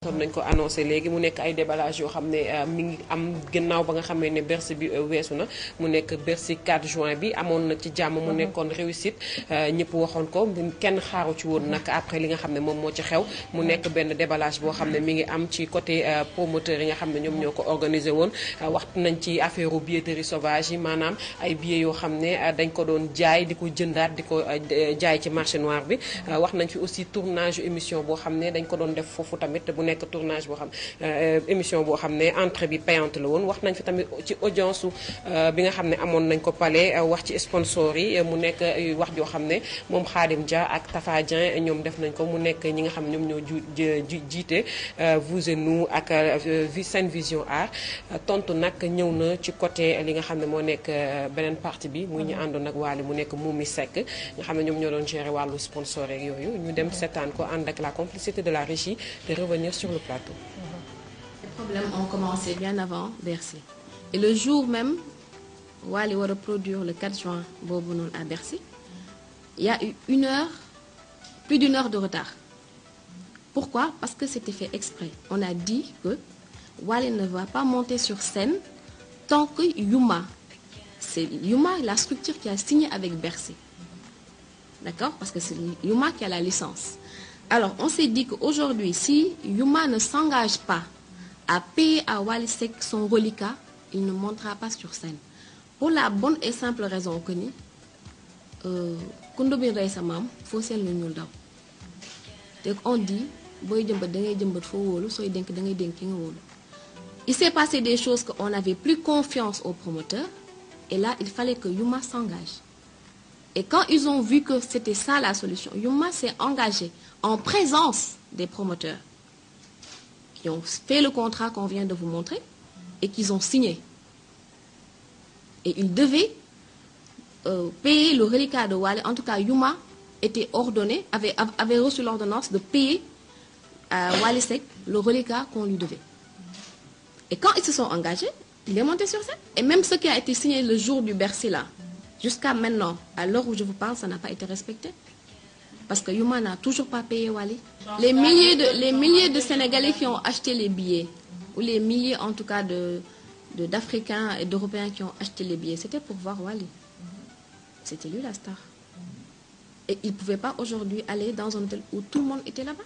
kon nañ ko annoncé léegi mu nekk ay déballage yoo xam ne mi ngi am gannaaw ba nga xamee ne Bercy bi weesu na mu nekk Bercy 4 juin bi amoon na ci jàmm mu nekkoon réussite ñëpp waxoon ko kenn xaaru ci woon nag après li nga xam ne moom moo ci xew mu nekk benn déballage boo xam ne mi ngi am ci côté promoteur yi nga xam ne ñoom ñoo ko organisé woon waxtu nañ ci affaire billetterie sauvage yi maanaam ay billets yoo xam ne dañ ko doon jaay di ko jëndaat di ko jaay ci marché noir bi wax nañ fi aussi tournage émission boo xam ne dañ ko doon def foofu tamit bu nekk tournage boo xam émission boo xam ne entrée bi payante la woon wax nañ fi tamit ci audience bi nga xam ne amoon nañ ko palais wax ci sponsor yi mu nekk wax joo xam ne moom Khadim Dia ak Tafa Dieng ñoom def nañ ko mu nekk ñi nga xam ne ñoom ñoo jiite vous et nous ak Sen Vision Art tontu nag ñëw na ci côté li nga xam ne moo nekk beneen partie bi muy ñu àndoon ak Wally mu nekk Moumi Seck nga xam ne ñoom ñoo doon gérer wàllu sponsor ak yooyu ñu dem seetaan ko ànd ak la complicité de la régie de revenir sur le plateau. Les problèmes ont commencé bien avant Bercy. Et le jour même, Wally va reproduire le 4 juin boobu noonu à Bercy. Il y a eu plus d'une heure de retard. Pourquoi? Parce que c'était fait exprès. On a dit que Wally ne va pas monter sur scène tant que Yuma, c'est Yuma la structure qui a signé avec Bercy. D'accord? Parce que c'est Yuma qui a la licence. Alors, on s'est dit qu'aujourd'hui, si Yuma ne s'engage pas à payer à Wally Seck son reliquat, il ne montera pas sur scène. Pour la bonne et simple raison que ni kundobin rey sa maam foo seen lu ñuul daw te on dit booy jëmbat da ngay jëmbat foo wóolu sooy dénk da ngay dénk ki nga wóolu. Il s'est passé des choses qu'on n'avait plus confiance aux promoteurs et là il fallait que Yuma s'engage. Et quand ils ont vu que c'était ça la solution, Yuma s'est engagé en présence des promoteurs qui ont fait le contrat qu'on vient de vous montrer et qu'ils ont signé. Et ils devaient payer le reliquat de Wally. En tout cas, Yuma était ordonné, avait reçu l'ordonnance de payer à Wally Seck le reliquat qu'on lui devait. Et quand ils se sont engagés, il est monté sur scène. Et même ce qui a été signé le jour du Bercy là, jusqu'à maintenant, à l'heure où je vous parle, ça n'a pas été respecté. Parce que Yuma n'a toujours pas payé Wally. Les milliers de Sénégalais qui ont acheté les billets, ou les milliers en tout cas d'Africains et d'Européens qui ont acheté les billets, c'était pour voir Wally. C'était lui la star. Et il ne pouvait pas aujourd'hui aller dans un hôtel où tout le monde était là-bas.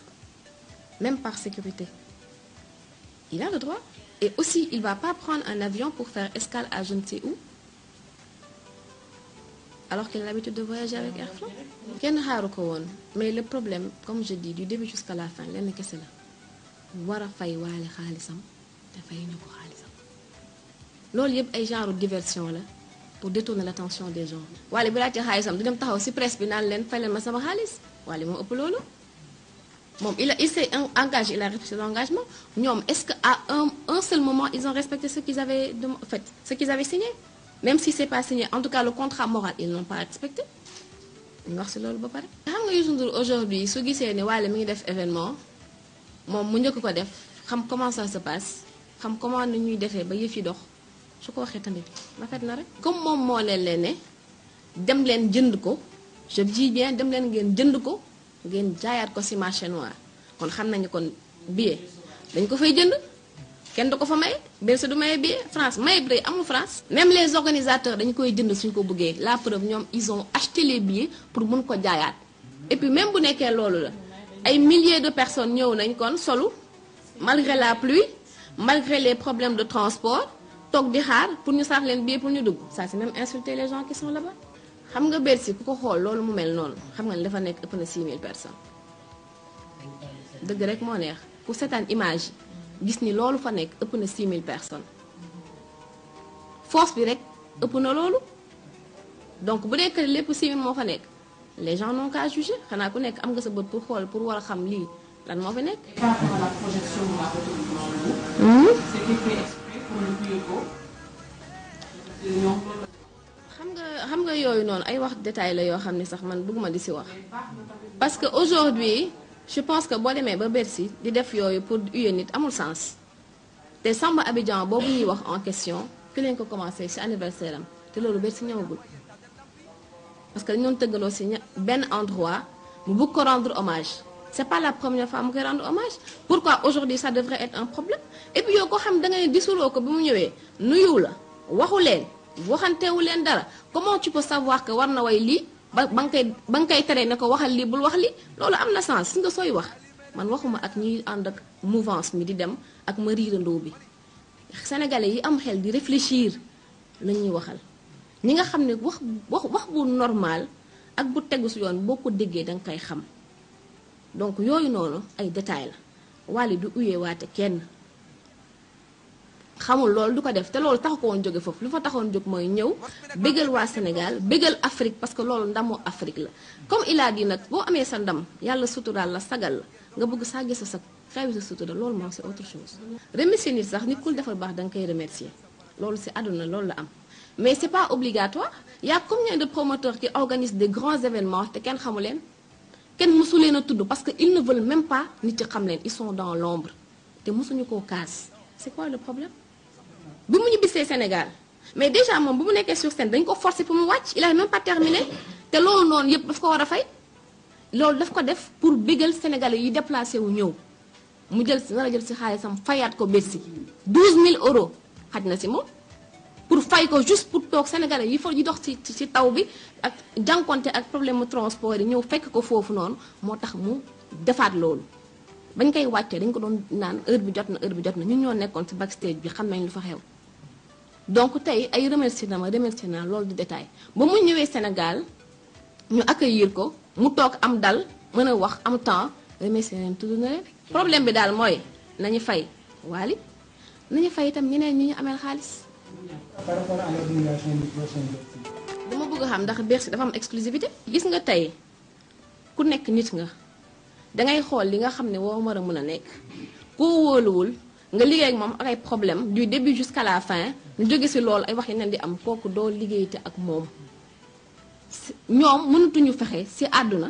Même par sécurité. Il a le droit. Et aussi, il ne va pas prendre un avion pour faire escale à je ne sais où. Alors qu'il a l'habitude de voyager avec Air France. Kenn xaaru ko woon mais le problème comme je dis du début jusqu'à la fin lenn kese la war a fay Wally xaalisam te fay ñu ko xaalisam loolu yëpp ay genre diversion la pour détourner l'attention des gens. Wally bu laajte xaalisam du dem taxaw ci presse bi naan leen fay leen ma sama xaalis Wally moo ëpp loolu moom il s'est engagé, il a respecté l'engagement. ñoom est-ce que à un seul moment ils ont respecté ce qu'ils avaient fait ce qu'ils avaient signé. Même si c'est pas signé, en tout cas le contrat moral, ils n'ont pas respecté. ñu wax ci loolu ba pare. xam nga Youssou Ndour aujourd'hui su gisee ne Wally mi ngi def événement moom mu njëkk ko def xam comment ça se passe xam comment ni ñuy defee ba yëf yi dox su ko waxee tamit rafet na rek. comme moom moo leen ne dem leen jënd ko je dis bien dem leen ngeen jënd ko ngeen jaayaat ko ci marché noir kon xam nañu kon billet dañ ko fay jënd. kenn du ko fa may Bercy du maye billet France maye billet amul France. même les organisateurs dañu koy jënd suñ ko bëggee la preuve ñoom ils ont acheté les billets pour mun ko jaayaat et puis même bu nekkee loolu la ay milliers de personnes ñëw nañ kon solu malgré la pluie malgré les problèmes de transport toog di xaar pour ñu sax leen billet pour ñu dugg ça c'est même insulter les gens qui sont là-bas. xam nga Bercy ku ko xool loolu mu mel noonu xam nga ne dafa nekk ëpp na 6000 personnes dëgg rek moo neex ku seetaan image gis ni loolu fa nekk ëpp na 6000 personnes force bi rek ëpp na loolu donc bu nekk lépp 6000 moo fa nekk les gens n'ont qu'à juger xanaa ku nekk am nga sa bët pour xool pour war a xam lii lan moo fa nekk. Par rapport à la projection de la photo du blanc, c'était fait exprès pour le Puyo. xam nga yooyu noonu ay wax détail la yoo xam ne sax man bëgguma di ci wax parce que aujourd'hui je pense que boo demee ba Bercy di def yooyu pour huer nit amul sens te Samba Abidjan boobu ñuy wax en question fi leen ko commencé ci anniversaire am te loolu Bercy ñëwagul parce que dañu doon tëggaloo ci benn endroit mu bëgg ko rendre hommage c'est pas la première fois mu koy rendre hommage pourquoi aujourd'hui ça devrait être un problème et puis yow ko xam da nga ne disuloo ko bi mu ñëwee nuyu la waxu leen waxantewu leen dara comment tu peux savoir que war na way lii ba nga koy teree ne ko waxal lii bul wax lii loolu am na sens si nga sooy wax man waxuma ak ñiy ànd ak mouvance mi di dem ak ma riirandoo bi sénégalais yi am xel di réfléchir la ñuy waxal ñi nga xam ne wax bu normal ak bu tegu si yoon boo ko déggee da nga koy xam donc yooyu noonu ay détails la Wally du uyee waate kenn xamul loolu du ko def te loolu taxu ko woon jóge foofu lu fa taxoon jóg mooy ñëw bégal waa Sénégal bégal Afrique parce que loolu ndamu Afrique la comme il a dit nag boo amee sa ndam yàlla suturaal la sagal la nga bëgg saa gis sa xewi sa sutura loolu moom c'est autre chose remercier nit sax nit ku defal baax da nga koy remercier loolu si àdduna loolu la am mais c'est pas obligatoire il y a combien de promoteurs qui organisent des grands événements te kenn xamu leen kenn mësu leen a tudd parce que ils ne veulent même pas nit yi xam leen ils sont dans l'ombre te mësuñu koo kaas c'est quoi le problème bi mu ñibbisee Sénégal mais déjà moom bu mu nekkee sur scène dañ ko forcer pour mu wàcc il a même pas terminé te loolu noonu yëpp daf ko war a fay loolu daf ko def pour bégal sénégalais yi déplacé wu ñëw mu jël si war a jël si xaalisam fayaat ko Bercy 12000 euros xaj na si moom pour fay ko juste pour toog sénégalais yi fa yi dox ci taw bi ak jànkonte ak problème mu transport yi ñëw fekk ko foofu noonu moo tax mu defaat loolu bañ koy wàccee dañ ko doon naan heure bi jot na ñun ñoo nekkoon ci backstage bi xam nañ lu fa xew donc tey ay remercier naa loolu du détail ba mu ñëwee Sénégal ñu accueillir ko mu toog am dal mën a wax am temps remercier leen tudd na leen problème bi daal mooy nañu fay Wally nañu fay itam ñeneen ñi ñu ameel xaalis. Par rapport à l'organisation du prochain Bercy. dama bëgg a xam ndax Bercy dafa am exclusivité gis nga tey ku nekk nit nga dangay xool li nga xam ne woo war a mën a nekk koo wóoluwul nga liggéey ak moom ak ay problème du début jusqu'à la fin ñu jóge ci loolu ay wax yeneen di am kooku doo liggéeyte ak moom ñoom mënatuñu fexe ci àdduna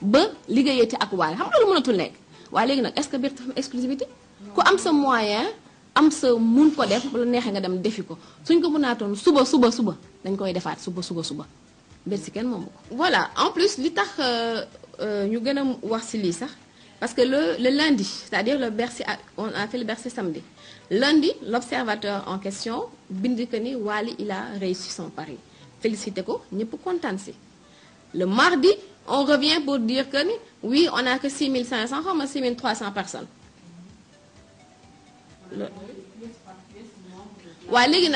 ba liggéeyate ak Wally xam nga loolu mënatul nekk waaye léegi nag est-ce que Bercy dafa am exclusivité ku am sa moyen am sa mun ko def bu la neexee nga dem defi ko suñ ko mënaatoon suba dañ koy defaat suba Bercy kenn moomu ko. voilà en plus li tax ñu gën a wax ci lii sax parce que le lundi c'est-à-dire le Bercy on a fait le Bercy samedi lundi l'observateur en question bind que ni Wally il a réussi son pari félicité ko ñëpp kontaan ci. Le mardi on revient pour dire que ni oui on a que 6500 xaw ma 6300 personnes. waa léegi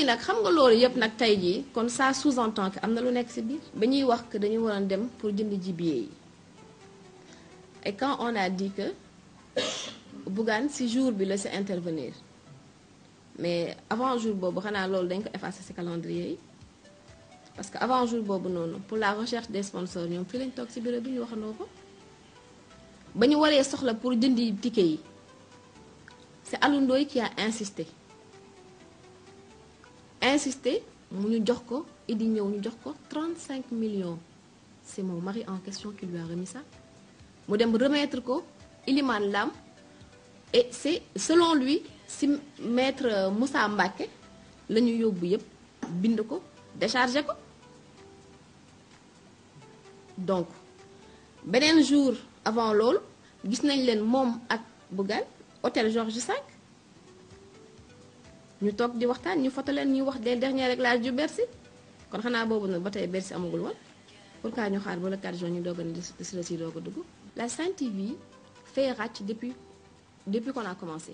nag xam nga loolu yëpp nag tey jii kon ça sous-entend que am na lu nekk ci biir ba ñuy wax que dañu waroon dem pour jënd ji billet yi et quand on a dit que Bougane ci jour bi la ci intervenir mais avant jour boobu xanaa loolu dañ ko effacer ci calendrier yi parce que avant jour boobu noonu pour la recherche des sponsors ñoom fii lañ toog ci bureau bi ñu waxandoo ko ba ñu waree soxla pour jëndi ticket yi c'est Alou Ndoye qui a insisté mu ñu jox ko Idi ñëw ñu jox ko 35 millions c'est mon mari en question qui lui a remis ça mu dem remettre ko Ilimane Lam et c'est selon lui si maître Moussa Mbacké la ñu yóbbu yëpp bind ko déchargé ko donc beneen jour avant loolu gis nañ leen moom ak Bougane hôtel Georges V ñu toog di waxtaan ñu foto leen ñuy wax des derniers réglages du Bercy kon xanaa boobu nag ba tey Bercy amagul woon pourquoi ñu xaar ba le 4 juin ñu doog a ne si la si doog a dugg. La Sen TV fait ràcc depuis qu'on a commencé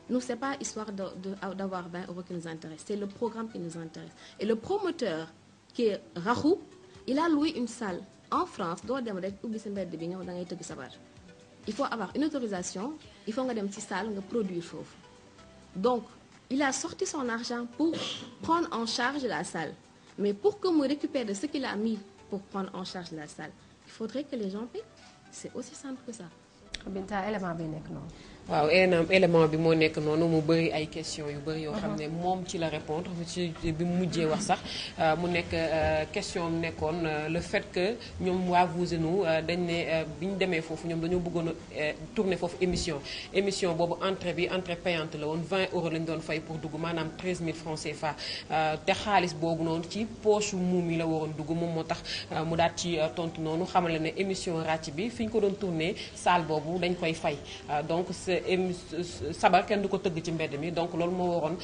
nous c'est pas histoire d'avoir 20 euros qui nous intéresse c'est le programme qui nous intéresse et le promoteur qui est Rakhou il a loué une salle en France doo dem rek ubbi sa mbedd bi ñëw da ngay tëgg sabar il faut avoir une autorisation il faut nga dem ci salle nga produire foofu donc il a sorti son argent pour prendre en charge la salle mais pour que mu récupère de ce qu'il a mis pour prendre en charge la salle il faudrait que les gens paient c'est aussi simple que ça. Binta élément bi nekk noonu. waaw élément bi moo nekk noonu mu bëri ay questions yu bëri yoo xam ne moom ci la répondre ci bi mu mujjee wax sax mu nekk question am nekkoon le fait que ñoom waa Vous et Nous dañ ne bi ñu demee foofu ñoom dañoo bëggoon a tourner foofu émission boobu entrée payante la woon 20 euros lañu doon fay pour dugg maanaam 13 000 francs CFA te xaalis boobu noonu ci poche muum yi la waroon dugg moom moo tax mu daat ci tontu noonu xamale ne émission ràcc bi fi ñu ko doon tourner salle boobu dañ koy fay donc sabar kenn du ko tëgg ci mbedd mi donc loolu moo waroon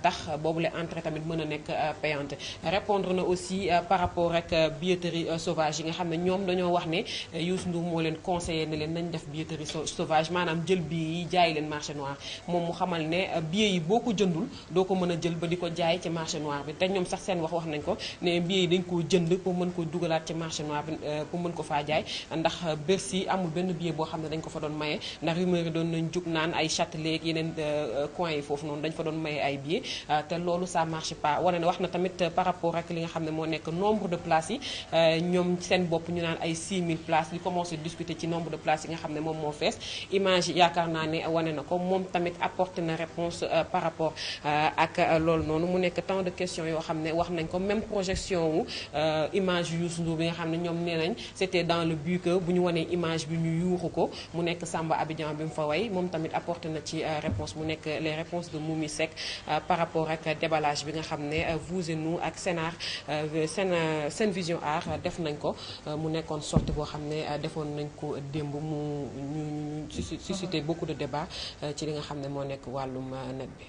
tax boobu la entrée tamit mën a nekk payante répondre na aussi par rapport ak billetterie sauvage yi nga xam ne ñoom dañoo wax ne Youssou Ndour moo leen conseillé ne leen nañ def billetterie sauvage maanaam jël billet yi jaay leen marché noir moom mu xamal ne billet yi boo ko jëndul doo ko mën a jël ba di ko jaay ci marché noir bi te ñoom sax seen wax nañ ko ne billet yi dañ koo jënd pour mën ko dugalaat ci marché noir bi pour mën ko faa jaay ndax Bercy amul benn billet boo xam ne dañ ko fa doon maye ndax rumeur yi doon nañ jug naan ay Châtelet ak yeneen coins yi foofu noonu dañ fa doon maye ay billets te loolu ça marche pas wane ne wax na tamit par rapport ak li nga xam ne moo nekk nombre de places yi ñoom seen bopp ñu naan ay 6000 places li commencé discuter ci nombre de places yi nga xam ne moom moo fees image yi yaakaar naa ne wane na ko moom tamit apporté na réponse par rapport ak loolu noonu mu nekk tant de questions yoo xam ne wax nañ ko même projection wu image Youssou Ndour bi nga xam ne ñoom nee nañ c'était dans le but que bu ñu wanee image bi ñu yuuxu ko mu nekk Samba Abidjan bi mu fa way moom tamit apporté na ci réponse mu nekk les réponses de Moumi Seck par rapport ak déballage bi nga xam ne Vous et Nous ak Sen Vision Art def nañ ko mu nekkoon sortie boo xam ne defoon nañ ko démb mu ñu suscité beaucoup de débats ci li nga xam ne moo nekk wàllum net bi